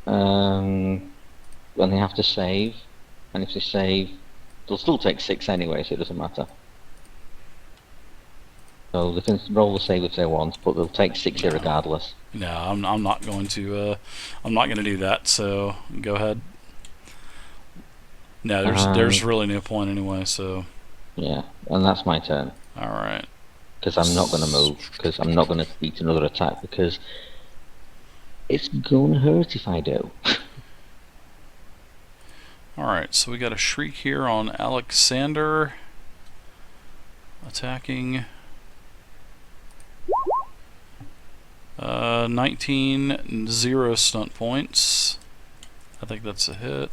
when they have to save, and if they save, they'll still take 6 anyway, so it doesn't matter. So they can roll the save if they want, but they'll take 6 regardless. No, I'm not going to. I'm not going to do that. So go ahead. No, there's really no point anyway. So. Yeah, and that's my turn. All right. Because I'm not going to move. Because I'm not going to beat another attack. Because it's going to hurt if I do. All right. So we got a shriek here on Alexander. Attacking. 19, 0 stunt points. I think that's a hit.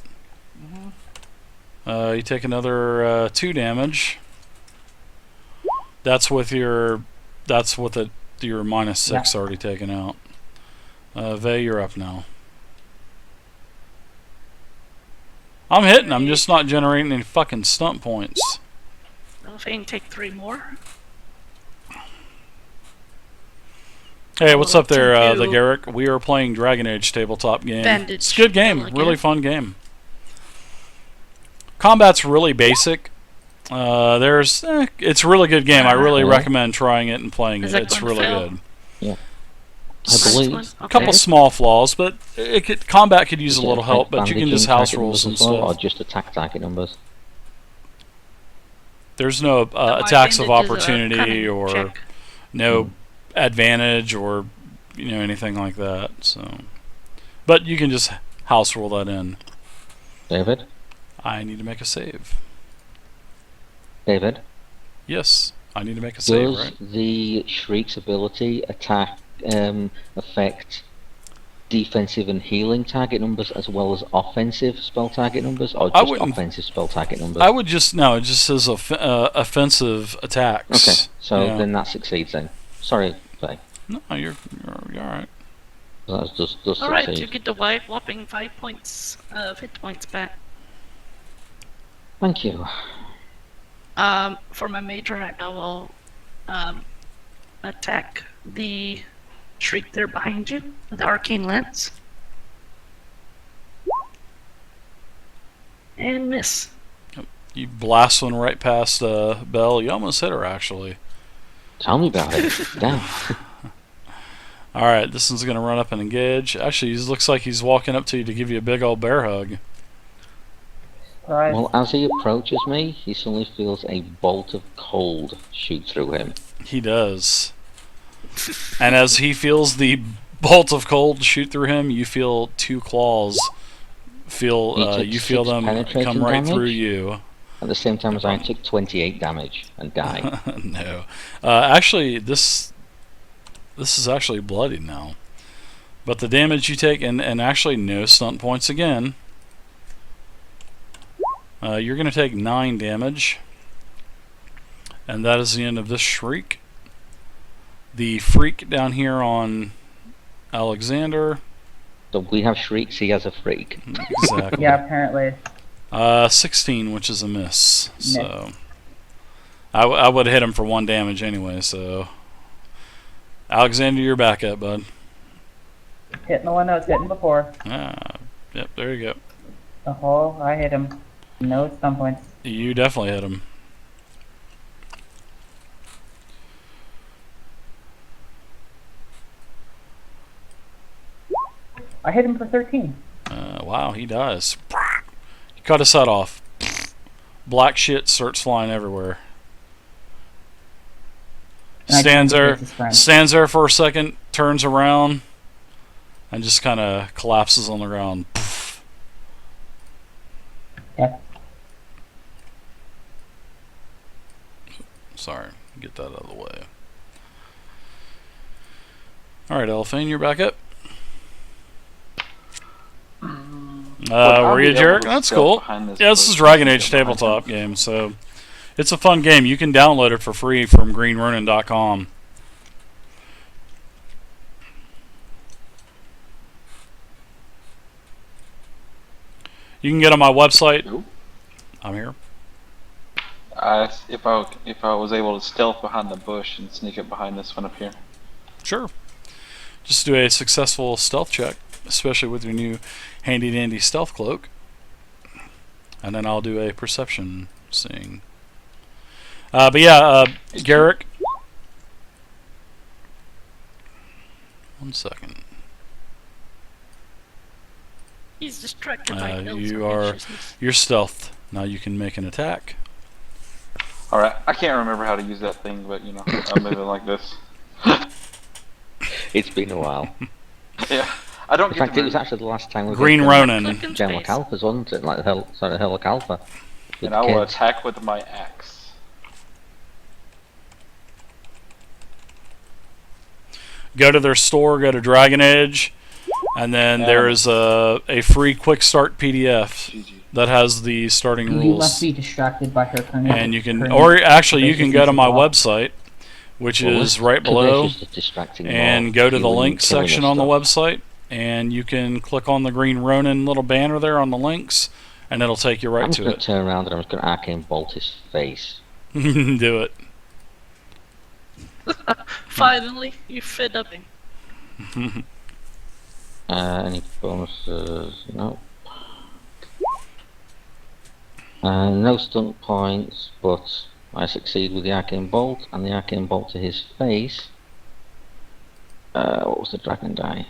You take another 2 damage. That's with your. That's with your -6 already taken out. Vey, you're up now. I'm hitting. I'm just not generating any fucking stunt points. Elfane, take 3 more. Hey, what's up there, the Garrick? We are playing Dragon Age tabletop game. Bandage. It's a good game, really fun game. Combat's really basic. It's a really good game. I really recommend trying it and playing it. It's really good. Yeah. I believe. A couple small flaws, but combat could use a little help. But you can just house rules and stuff. Or just attack target numbers. There's no attacks of opportunity or no advantage or anything like that. So, but you can just house rule that in. David? I need to make a save. David? Yes, I need to make a save, right? Does the Shriek's ability affect defensive and healing target numbers as well as offensive spell target numbers, or just offensive spell target numbers? I would just it just says offensive attacks. Okay, so then that succeeds then. Sorry, Faye. No, you're alright. That's just alright, you get the whopping 5 points of hit points back. Thank you. For my major act, I will attack the Shriek there behind you with Arcane Lance. And miss. You blast one right past Belle. You almost hit her, actually. Tell me about it. Damn. Alright, this one's going to run up and engage. Actually, he looks like he's walking up to you to give you a big old bear hug. Right. Well, as he approaches me, he suddenly feels a bolt of cold shoot through him. He does. And as he feels the bolt of cold shoot through him, you feel 2 claws. You feel them come right through you. At the same time as I took 28 damage and die. No. Actually, this is actually bloody now. But the damage you take, and actually no stunt points again. You're going to take 9 damage. And that is the end of this shriek. The freak down here on Alexander. So we have shrieks, he has a freak. Exactly. Yeah, apparently. 16, which is a miss. So I would have hit him for 1 damage anyway, so Alexander, you're back up, bud. Hitting the one I was hitting before. Yep, there you go. Oh, I hit him. No stun points. You definitely hit him. I hit him for 13. Wow, he dies. He cut his head off. Black shit starts flying everywhere. Stands there for a second, turns around, and just kind of collapses on the ground. Yep. Sorry, get that out of the way. Alright, Elfane, you're back up. Were you a jerk? That's cool. Yeah, this is Dragon Age tabletop game, so it's a fun game. You can download it for free from greenronin.com. You can get on my website. Ooh. I'm here. If I was able to stealth behind the bush and sneak up behind this one up here. Sure. Just do a successful stealth check. especially with your new handy dandy stealth cloak. And then I'll do a perception seeing. But yeah, Garrick. 1 second. He's distracted by bills You of are anxiousness. you're stealthed. Now you can make an attack. Alright, I can't remember how to use that thing, but you know, I'm moving like this. It's been a while. Yeah, I don't In get fact, to it was move. actually the last time we Green went to Ronin. General Calpers, wasn't it? Like Hell Calper. And I will attack with my axe. Go to their store, go to Dragon Age, and then there is a free quick start PDF GG. that has the starting You rules. must be distracted by her current. And you can, current or actually you can go to my proficiency website, which is right below, and go to the links section on the website, and you can click on the Green Ronin little banner there on the links, and it'll take you right I'm just to going to it. turn around and I'm just going to arcane bolt his face. Do it. Finally, you fed up him. Any bonuses? No. No stunt points, but I succeed with the arcane bolt, and the arcane bolt to his face. What was the dragon die?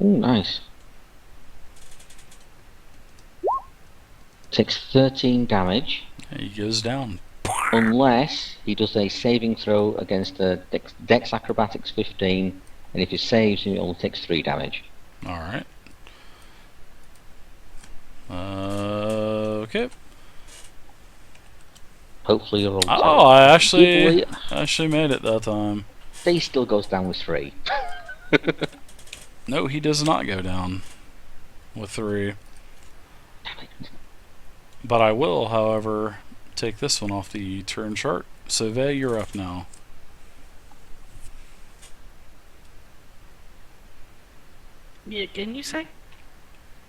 Ooh, nice. Takes 13 damage, He goes down. unless he does a saving throw against a Dex Acrobatics 15, and if he saves, he only takes 3 damage. Alright. Okay. Hopefully you're all Oh, I actually Equally, made it that time. he still goes down with 3. No, he does not go down with 3. But I will, however, take this one off the turn chart. So, Vey, you're up now. Me again, you say?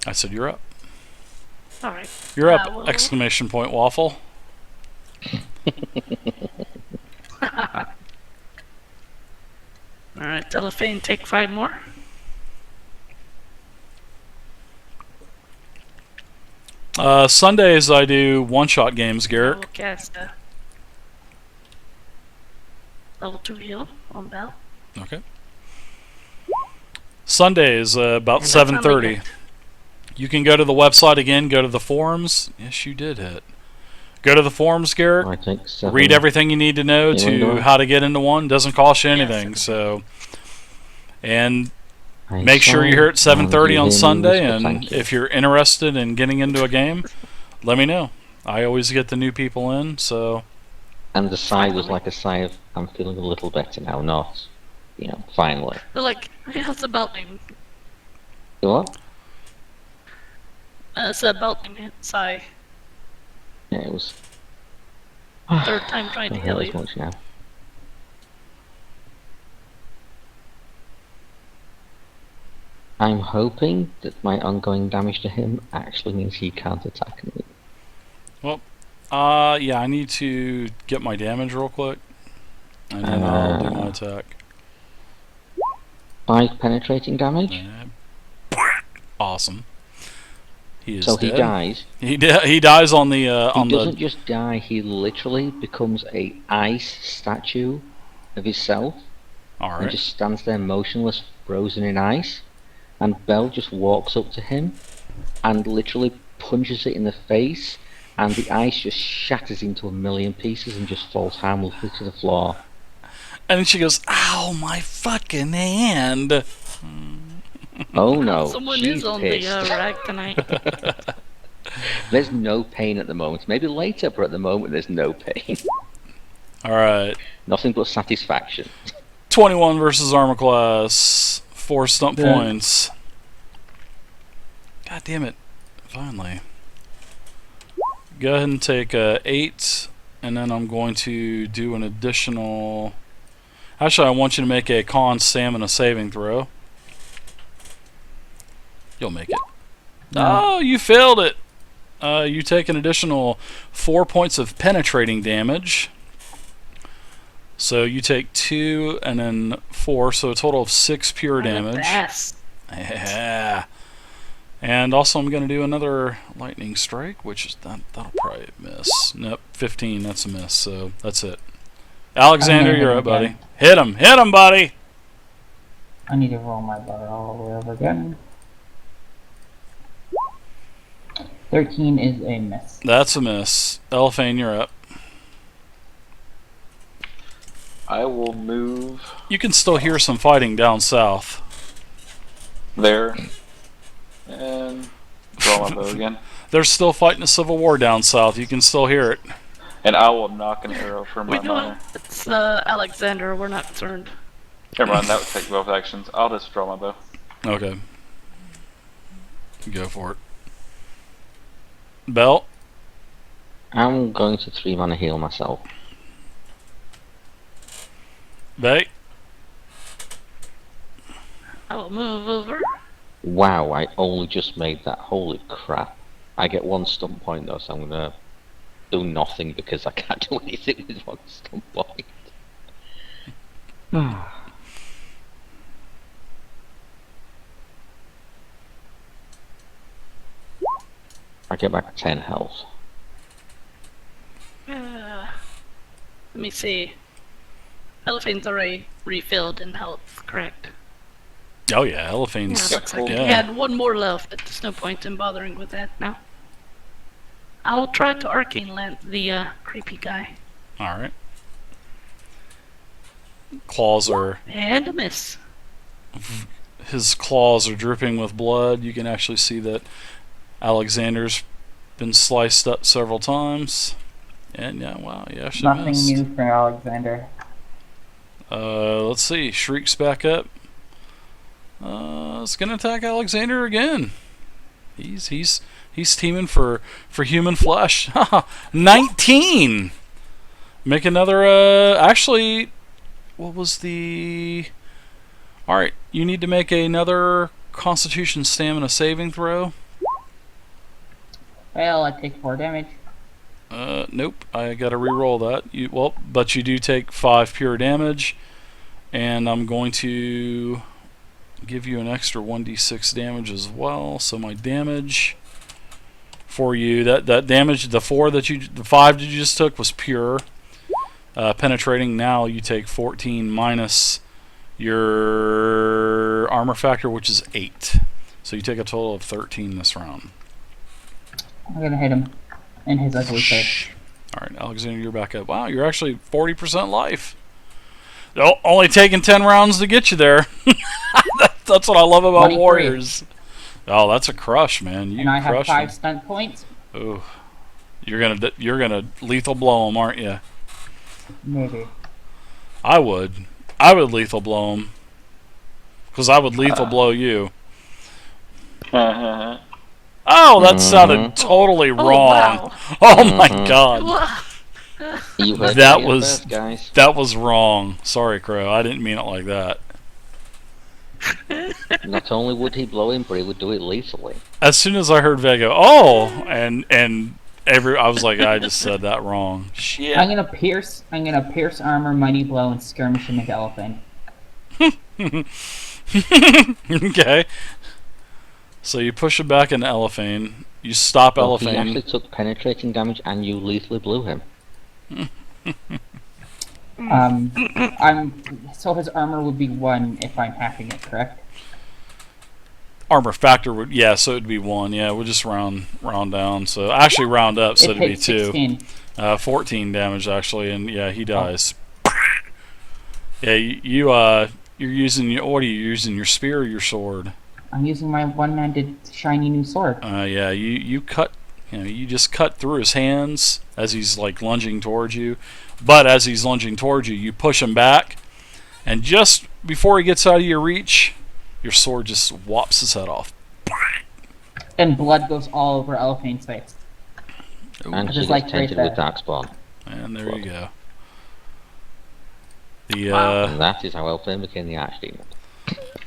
I said you're up. Alright. You're up! Well, Exclamation point, Waffle. Alright, Telephane, take 5 more. Sundays I do one-shot games, I Garrick. will cast a level 2 heal on Bell. Okay. Sundays, about And that's not 7:30. yet. You can go to the website again, go to the forums. Yes, you did hit. Go to the forums, Garrick. I take 7. Read everything you need to know You wanna do to it? how to get into one. Doesn't cost you Yes. anything. So, and I make sure you're here at saw 7:30 and on give him Sunday. whisper And thank you. if you're interested in getting into a game, let me know. I always get the new people in. So, And the sigh was like a sigh of, I'm feeling a little better now, not, finally. They're like, it's about me. You what? It's about me, sigh. Yeah, it was. Third time trying to Don't heal hurt you. as much now. I'm hoping that my ongoing damage to him actually means he can't attack me. yeah, I need to get my damage real quick, and then I'll do my attack. 5 penetrating damage. Awesome. He is So dead. he dies. He dies on the He on doesn't the. just die, he literally becomes a ice statue of himself All and right. just stands there motionless, frozen in ice. And Belle just walks up to him and literally punches it in the face, and the ice just shatters into a million pieces and just falls harmlessly to the floor. And then she goes, "Ow, my fucking hand!" Oh no, Someone she's is on pissed. the rack tonight. There's no pain at the moment. Maybe later, but at the moment there's no pain. All right. Nothing but satisfaction. 21 versus armor class. 4 stump Yeah. points. God damn it! Finally. Go ahead and take 8, and then I'm going to do an additional. Actually, I want you to make a con stamina saving throw. You'll make it. No. Oh, you failed it. You take an additional 4 points of penetrating damage. So you take 2 and then 4, so a total of 6 pure damage. Pass. Yeah. And also I'm going to do another lightning strike, which is that'll probably miss. Nope, 15, that's a miss, so that's it. Alexander, hit you're him up, buddy. again. Hit him, buddy! I need to roll my bar all the way over again. 13 is a miss. That's a miss. Elephane, you're up. I will move You can still hear some fighting down south. there and draw my bow again. They're still fighting a civil war down south. You can still hear it. And I will knock an arrow from We my know miner. it's Alexander. We're not concerned. Never mind, that would take both actions. I'll just draw my bow. Okay. Go for it. Bell? I'm going to 3 mana heal myself. Bay? I will move over. Wow, I only just made that. Holy crap. I get 1 stump point though, so I'm gonna do nothing because I can't do anything with 1 stump point. I get back 10 health. Let me see. Elephane's already refilled in health, correct? Oh yeah, Elephane's... Yeah, looks like yeah. he had 1 more left, but there's no point in bothering with that now. I'll try to arcane lance the creepy guy. Alright. Claws are... And a miss. His claws are dripping with blood. You can actually see that Alexander's been sliced up several times. And yeah, wow, yeah, she Nothing missed. new for Alexander. Let's see. Shriek's back up. It's gonna attack Alexander again. He's teaming for human flesh. 19. Make another. Actually, what was the? All right, you need to make another Constitution Stamina saving throw. Well, I take 4 damage. Nope. I gotta re-roll that. But you do take 5 pure damage, and I'm going to give you an extra 1d6 damage as well. So my damage for you, that damage, the 5 that you just took was pure, penetrating. Now you take 14 minus your armor factor, which is 8. So you take a total of 13 this round. I'm gonna hit him in his ugly face. Alright, Alexander, you're back up. Wow, you're actually 40% life. Only taking 10 rounds to get you there. That's what I love about 23. warriors. Oh, that's a crush, man. You And I have crush 5 them. stunt points. Ooh. You're gonna lethal blow them, aren't you? Maybe. I would lethal blow them. Because I would lethal blow you. Oh, that sounded totally wrong. Wow. Oh my god. You heard That it here was- first, guys. That was wrong. Sorry, Crow. I didn't mean it like that. Not only would he blow him, but he would do it lethally. As soon as I heard Vega, oh, and I was like, I just said that wrong. Shit. I'm gonna pierce armor, mighty blow, and skirmish him into elephant. Okay. So you push him back into Elephane. You stop Well, he Elephane. actually took penetrating damage and you lethally blew him. So his armor would be 1 if I'm halving it, correct? Armor factor would, yeah, so it'd be 1. Yeah, we'll just round down. So actually round up, so It it'd be takes 2. 16. 14 damage actually, and yeah, he dies. Yeah, you're using what are you using? Your spear or your sword? I'm using my one-handed shiny new sword. Yeah, you cut, you just cut through his hands as he's like lunging towards you. But as he's lunging towards you, you push him back, and just before he gets out of your reach, your sword just whops his head off. And blood goes all over Elephane's face. And Just she gets like right tainted there. with Darkspawn. And there you go. The And that is how Elflame became the Archdemon.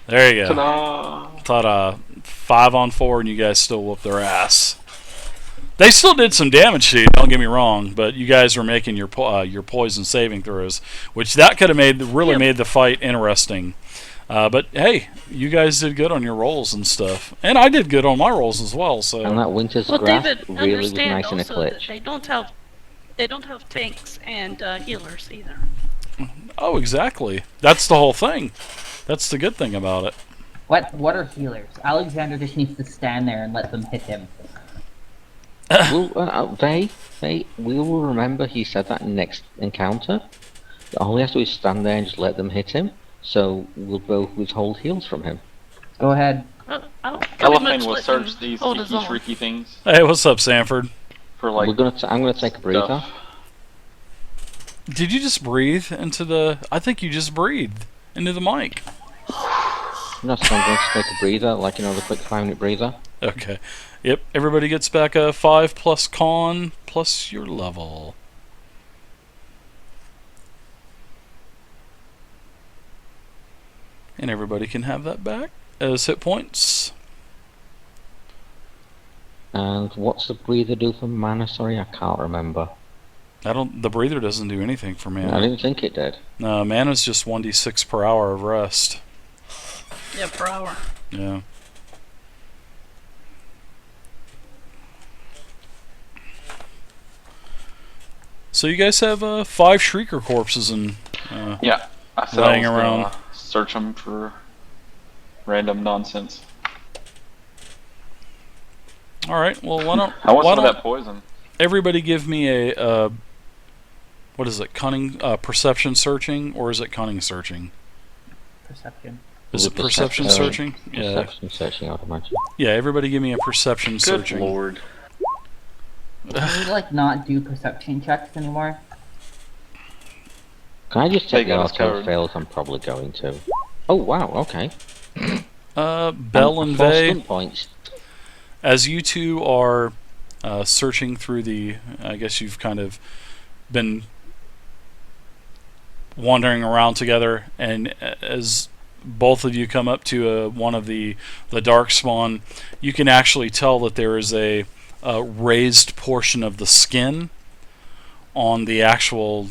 there you go. Ta-da! Thought 5 on 4, and you guys still whooped their ass. They still did some damage to you. Don't get me wrong, but you guys were making your poison saving throws, which that could have made the fight interesting. But hey, you guys did good on your rolls and stuff, and I did good on my rolls as well. So And that winter's Well, grass David, really was understand nice in a also that clutch. they don't have tanks and healers either. oh, exactly. That's the whole thing. That's the good thing about it. What are healers? Alexander just needs to stand there and let them hit him. They will remember he said that in next encounter. All he has to do is stand there and just let them hit him. So we'll both withhold heals from him. Go ahead. I'll pretty Elephant much will let search him these hold his sticky, own. shrieky things Hey, what's up, Sanford? for like I'm gonna take a breather. stuff. Did you just breathe into the? I think you just breathed into the mic. No, so I'm going to take a breather, like the quick 5-minute breather. Okay. Yep. Everybody gets back a 5 plus con plus your level. And everybody can have that back as hit points. And what's the breather do for mana? Sorry, I can't remember. The breather doesn't do anything for I mana. didn't think it did. No, mana's just 1d6 per hour of rest. Yeah, per hour. Yeah. So you guys have 5 Shrieker corpses and Yeah, I said Lying I was around. gonna search them for random nonsense. all right. Well, why don't I want why some of don't that poison. everybody give me a what is it? Cunning perception searching, or is it cunning searching? Perception. Is it perception searching? Yeah. Perception searching, I'd imagine. Yeah. Everybody give me a perception Good searching. lord. Can we not do perception checks anymore? Can I just They take the got us auto covered. fails? I'm probably going to. Oh wow, okay. Bell and 4 Vay, stun points. as you two are searching through the, I guess you've kind of been wandering around together, and as both of you come up to one of the dark spawn, you can actually tell that there is a raised portion of the skin on the actual,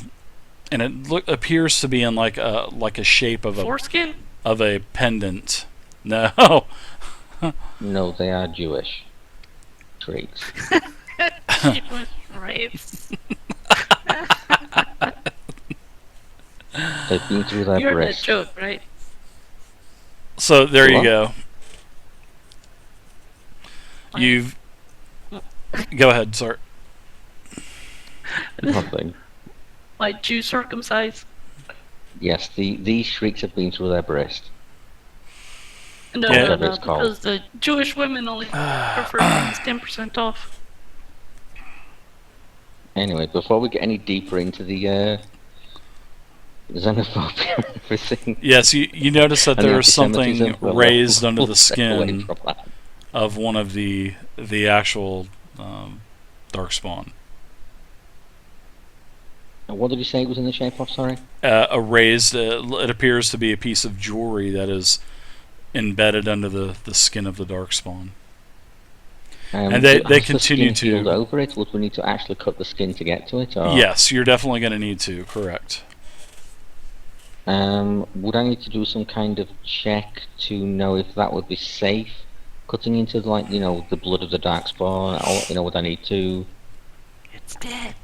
and it appears to be in like a shape of Foreskin? a pendant. No. No, they are Jewish. Treats. She was raped. They've been through their You heard that breast. joke, right? So there you What? go. You've. Go ahead, sir. Nothing. Like Jew circumcised? Yes, these shrieks have been through their breast. No, Yeah. no, Whatever no, it's called. because the Jewish women only prefer things 10% off. Anyway, before we get any deeper into the xenophobia and everything, Yes, you notice that and the there is something anti-Semitism, we'll- raised under we'll the stay away skin from that. of one of the actual dark spawn. And what did you say it was in the shape of? Sorry. A raised. It appears to be a piece of jewelry that is embedded under the skin of the dark spawn. And they has continue the skin to- healed over it. Would we need to actually cut the skin to get to it? Or, Yes, you're definitely going to need to. Correct. Would I need to do some kind of check to know if that would be safe? Cutting into the blood of the dark spawn, or would I need to It's dead.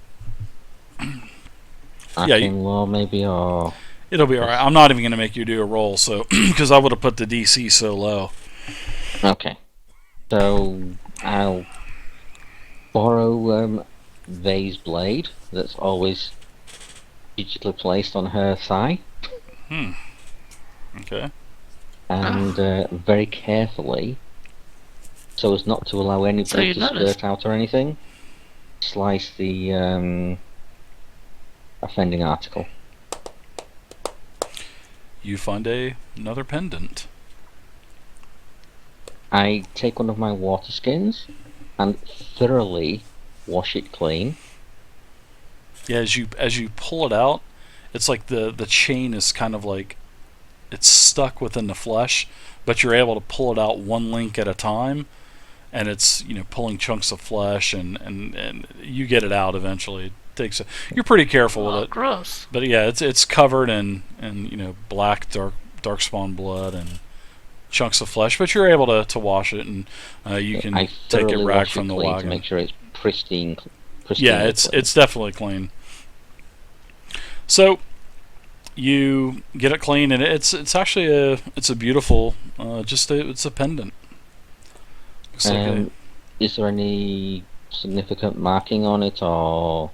arcane law maybe, or It'll be all right. I'm not even going to make you do a roll, so because I would have put the DC so low. okay. So I'll borrow Vay's blade that's always digitally placed on her thigh, Okay. and very carefully, so as not to allow any So blood you to noticed. spurt out or anything, slice the offending article. You find another pendant. I take one of my water skins and thoroughly wash it clean. Yeah, as you pull it out, it's like the chain is kind of like it's stuck within the flesh, but you're able to pull it out one link at a time, and it's pulling chunks of flesh, and you get it out eventually. It takes you're pretty careful with Oh, it, gross. but yeah, it's covered in black dark darkspawn blood and chunks of flesh, but you're able to wash it, and you can I take a thoroughly rag wash it from the clean to wagon. make sure it's pristine. Yeah, it's definitely clean. So you get it clean, and it's actually a beautiful it's a pendant. Looks like Is there any significant marking on it, or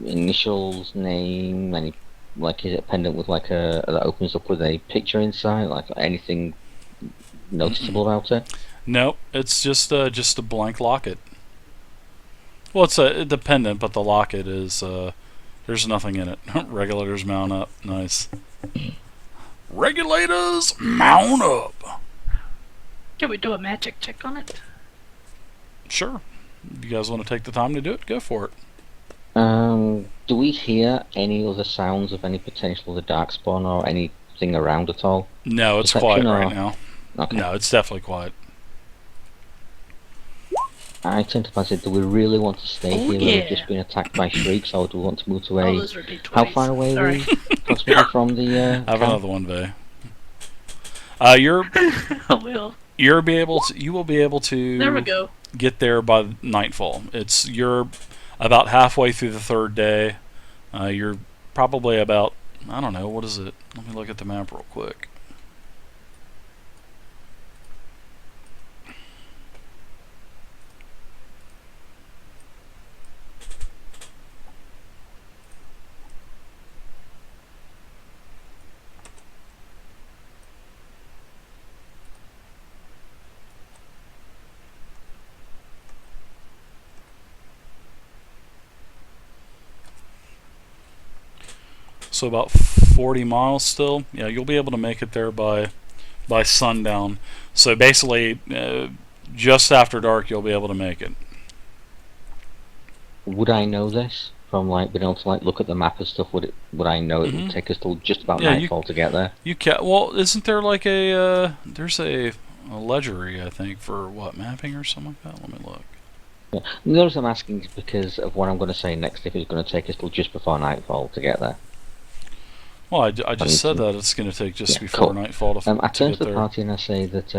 initials, name, any, like, is it a pendant with like a that opens up with a picture inside, like anything noticeable about it? no, it's just a blank locket. Well, it's a pendant, but the locket is there's nothing in it. Regulators mount up. Nice. Regulators mount up. Can we do a magic check on it? Sure. If you guys want to take the time to do it, go for it. Do we hear any other sounds of any potential of the darkspawn or anything around at all? No, it's Perception quiet or- right now. Okay. No, it's definitely quiet. I tend to fancy, do we really want to stay Oh, here? yeah. We've just been attacked by shrieks, or do we want to move to Oh, a... those are D20s. How far away are Sorry. we approximately from the Have camp? another one, Vay. You're I will. you will be able to There we go. get there by nightfall. You're about halfway through the third day. You're probably about, I don't know, what is it? Let me look at the map real quick. So about 40 miles still. Yeah, you'll be able to make it there by sundown. So basically, just after dark, you'll be able to make it. Would I know this from like being able to like look at the map and stuff? Would I know it would take us till just about Yeah, nightfall to get there? You can. Well, isn't there like there's a ledgery, I think, for what, mapping or something like that? Let me look. Yeah. The reason I'm asking is because of what I'm going to say next. If it's going to take us till just before nightfall to get there. Well, I need just said to- that it's going to take just Yeah, before cool. nightfall to I to turn get to the there. party and I say that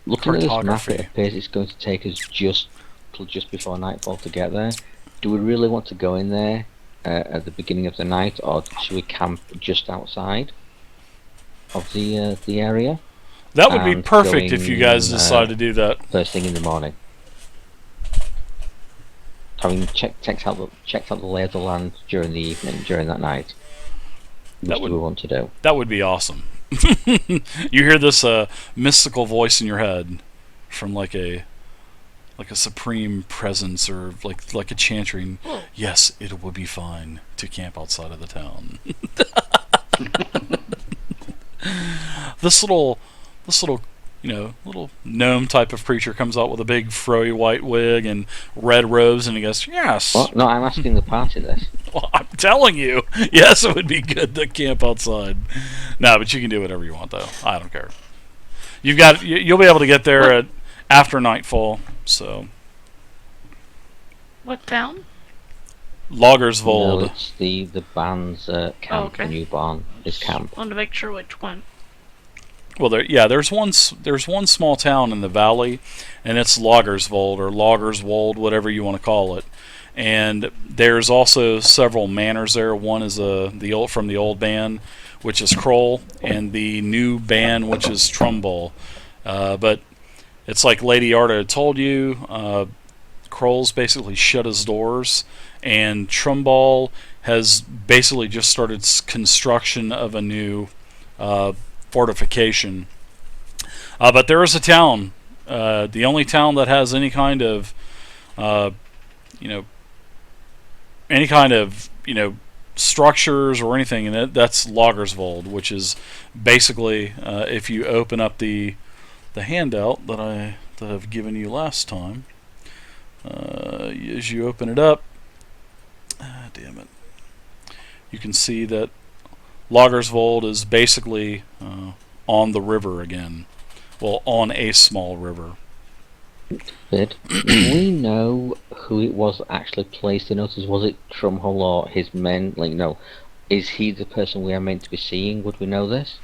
looking at this map, Cartography. it appears it's going to take us just till just before nightfall to get there. Do we really want to go in there at the beginning of the night, or should we camp just outside of the area That would be and perfect if you guys going, decide to do that. first thing in the morning? Having checked out the lay of the land during the evening, during that night. What do we want to do? That would be awesome. You hear this mystical voice in your head from like a supreme presence, or like a chanting. Yes, it would be fine to camp outside of the town. This little little gnome type of creature comes out with a big froey white wig and red robes, and he goes, "Yes." Well, no, I'm asking the party this. Well, I'm telling you, yes, it would be good to camp outside. No, but you can do whatever you want, though. I don't care. You'll be able to get there after nightfall. So What town? Loggersvold. No, it's the band's camp, okay. the new barn, is camp. Want to make sure which one. Well, there's one small town in the valley, and it's Loggersvold or Loggerswold, whatever you want to call it. And there's also several manors there. One is from the old band, which is Kroll, and the new band, which is Trumball. But it's like Lady Arda had told you, Kroll's basically shut his doors, and Trumball has basically just started construction of a new fortification. But there is a town, the only town that has any kind of, structures or anything, and that's Loggersvold, which is basically, if you open up the handout that I've given you last time, as you open it up, damn it, you can see that Loggersvold is basically on the river again. Well, on a small river. Did we know who it was that actually placed the notice? Was it Trumhull or his men? Like, no. Is he the person we are meant to be seeing? Would we know this?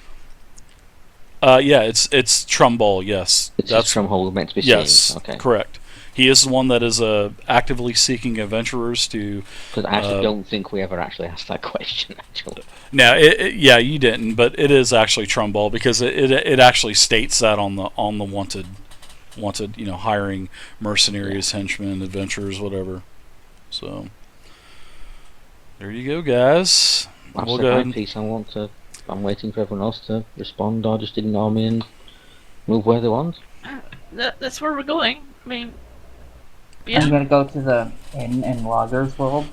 Yeah, it's Trumbull. Yes, It's just Trumbull we're meant to be yes, seeing. Okay. correct. He is the one that is actively seeking adventurers to. Because I actually don't think we ever actually asked that question. Actually. No, yeah, you didn't, but it is actually Trumbull because it actually states that on the wanted, hiring mercenaries, henchmen, adventurers, whatever. So there you go, guys. I've We'll said go my ahead and- piece. I'm waiting for everyone else to respond or just ignore me and move where they want. That's where we're going. I mean, I'm yeah. gonna go to the inn in Loggers World.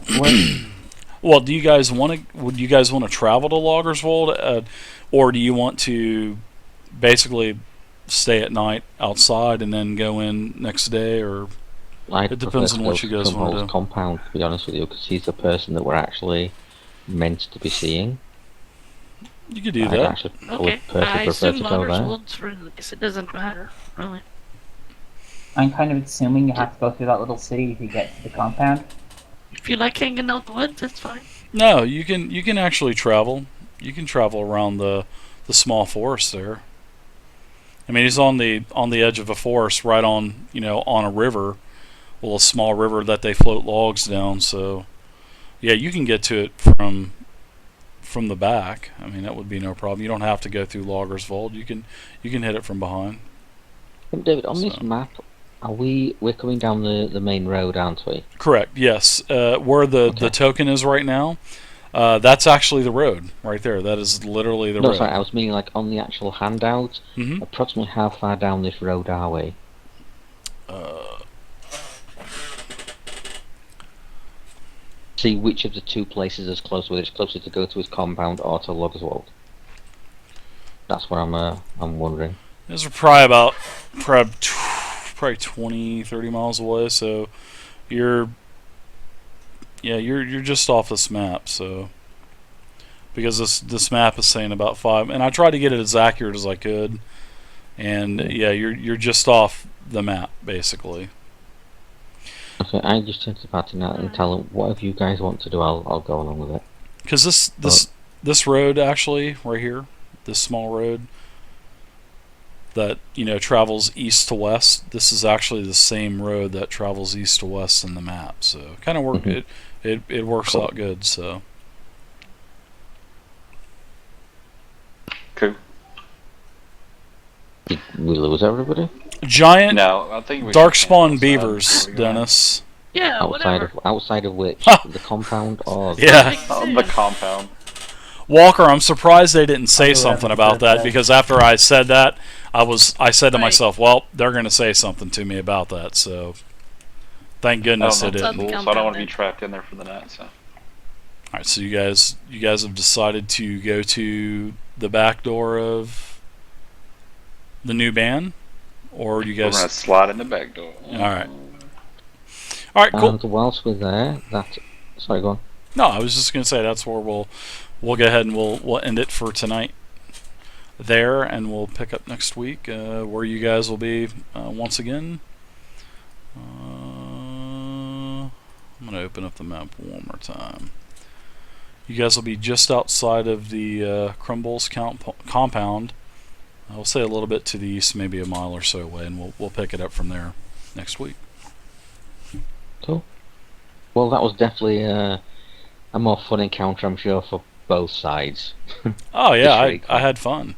Well, do you guys want to? Would you guys want to travel to Loggerswold, or do you want to basically stay at night outside and then go in next day? Or It depends on what you guys wanna do. Compound, to be honest with you, because he's the person that we're actually meant to be seeing. you could do I'd that. actually probably Okay. prefer I to assume go there. Loggers for because it doesn't matter, really. I'm kind of assuming you have to go through that little city to get to the compound. If you like hanging out in the woods, that's fine. No, you can actually travel. You can travel around the small forest there. I mean, he's on the edge of a forest, right on on a river, well, a small river that they float logs down. So, yeah, you can get to it from the back. I mean, that would be no problem. You don't have to go through Loggerswold. You can hit it from behind. David, on this So- map, we're coming down the main road, aren't we? Correct. Yes. Where the token is right now, that's actually the road right there. That is literally the No, road. sorry, I was meaning like on the actual handout. Mhm. Approximately how far down this road are we? See which of the two places is closer, whether it's closer to go to his compound or to Loggerswold. That's what I'm wondering. These are probably 20, 30 miles away. So you're just off this map. So because this map is saying about 5, and I tried to get it as accurate as I could, and yeah, you're just off the map basically. Okay, I just turn to the party now and tell them whatever you guys want to do. I'll go along with it. Because this road actually right here, this small road that travels east to west. This is actually the same road that travels east to west in the map. So kind of work it works Cool. out good. So Cool. Did we lose everybody? giant No, I think we dark should spawn camp beavers, outside before we go. Dennis. Yeah, whatever. Outside of which? The compound or Yeah. The compound. Walker, I'm surprised they didn't say I'll do something whatever about they that, say. because after I said that, I said to Right. myself, well, they're going to say something to me about that. So thank I goodness don't they know Outside if the didn't. it's cool, so I don't want to compound be trapped in there for the night. So All right, so you guys have decided to go to the back door of the new band, or you we're gonna guys? slide in the back door. All right, cool. And whilst we're there, sorry, go on. No, I was just gonna say that's where we'll go ahead and we'll end it for tonight there, and we'll pick up next week where you guys will be once again. I'm gonna open up the map one more time. You guys will be just outside of the Crumbles compound. I'll say a little bit to the east, maybe a mile or so away, and we'll pick it up from there next week. Cool. Well, that was definitely a more fun encounter, I'm sure, for both sides. Oh yeah, really cool. I had fun.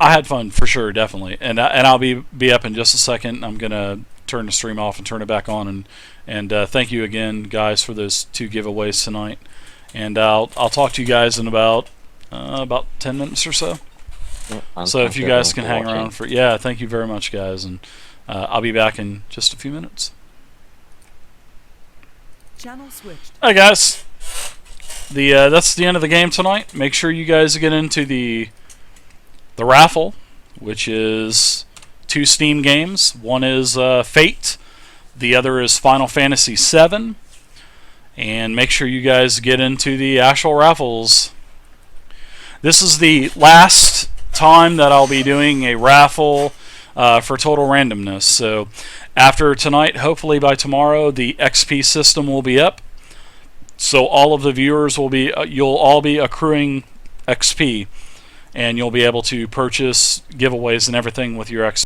I had fun for sure, definitely, and I'll be up in just a second. I'm gonna turn the stream off and turn it back on, and thank you again, guys, for those 2 giveaways tonight. And I'll talk to you guys in about 10 minutes or so. And So if thank you guys everyone can for hang watching. around thank you very much, guys, and I'll be back in just a few minutes. Channel switched. Hi guys, that's the end of the game tonight. Make sure you guys get into the raffle, which is 2 Steam games. One is Fate, the other is Final Fantasy VII. And make sure you guys get into the actual raffles. This is the last time that I'll be doing a raffle for total randomness. So after tonight, hopefully by tomorrow, the XP system will be up. So all of the viewers will be, you'll all be accruing XP, and you'll be able to purchase giveaways and everything with your XP.